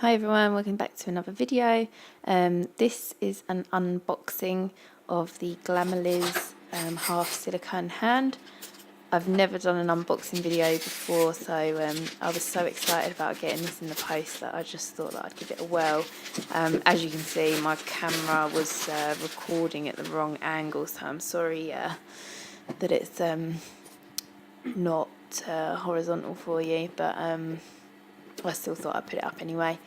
Hi everyone, welcome back to another video. This is an unboxing of the Glamer Liz half silicone hand. I've never done an unboxing video before, so I was so excited about getting this in the post that I just thought that I'd give it a whirl. As you can see, my camera was recording at the wrong angle, so I'm sorry that it's not horizontal for you, but I still thought I'd put it up anyway.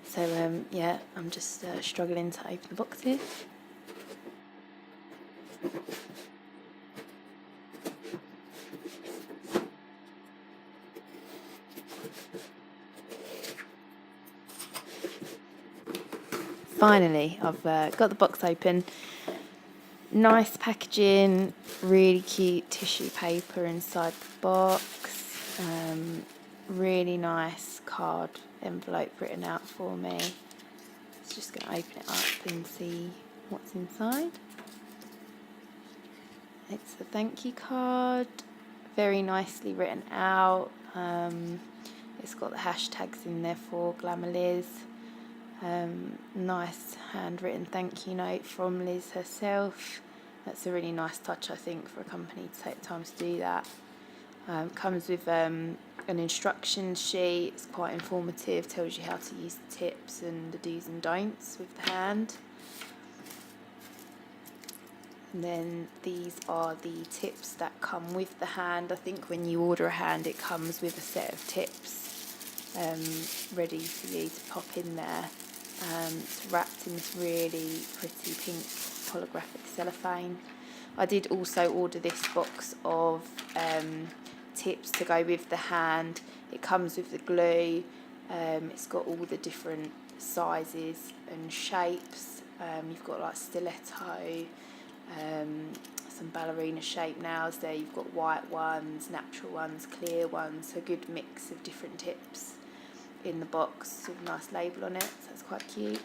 So yeah, I'm just struggling to open the boxes. Finally, I've got the box open. Nice packaging, really cute tissue paper inside the box. Really nice card envelope written out for me. Just going to open it up and see what's inside. It's a thank you card, very nicely written out. It's got the hashtags in there for Glamer Liz. Nice handwritten thank you note from Liz herself. That's a really nice touch, I think, for a company to take the time to do that. Comes with an instruction sheet. It's quite informative, tells you how to use the tips and the do's and don'ts with the hand. And then these are the tips that come with the hand. I think when you order a hand, it comes with a set of tips ready for you to pop in there. It's wrapped in this really pretty pink holographic cellophane. I did also order this box of tips to go with the hand. It comes with the glue. It's got all the different sizes and shapes. You've got like stiletto, some ballerina shape nails there. You've got white ones, natural ones, clear ones. So a good mix of different tips in the box with a nice label on it. So it's quite cute.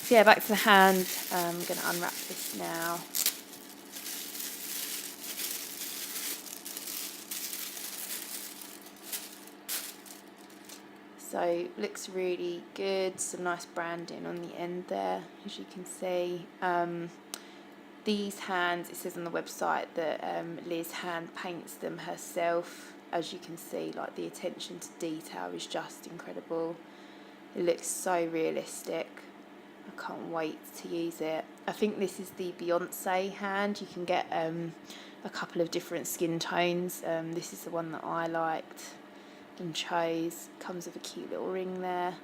So yeah, back to the hand. I'm going to unwrap this now. So looks really good, some nice branding on the end there, as you can see. These hands, it says on the website that Liz hand paints them herself. As you can see, like the attention to detail is just incredible. It looks so realistic. I can't wait to use it. I think this is the Beyoncé hand. You can get a couple of different skin tones. This is the one that I liked and chose. Comes with a cute little ring there,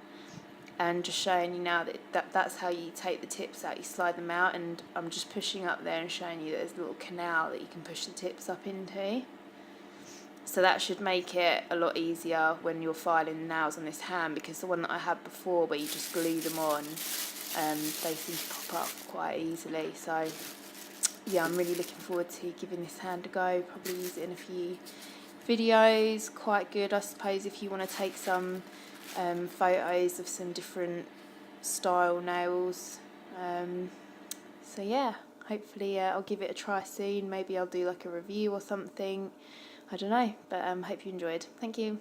and just showing you now that's how you take the tips out. You slide them out, and I'm just pushing up there and showing you that there's a little canal that you can push the tips up into. So that should make it a lot easier when you're filing the nails on this hand, because the one that I had before where you just glue them on, they seem to pop up quite easily. So yeah, I'm really looking forward to giving this hand a go. Probably use it in a few videos. Quite good, I suppose, if you want to take some photos of some different style nails. So yeah, hopefully I'll give it a try soon. Maybe I'll do like a review or something. I don't know, but hope you enjoyed. Thank you.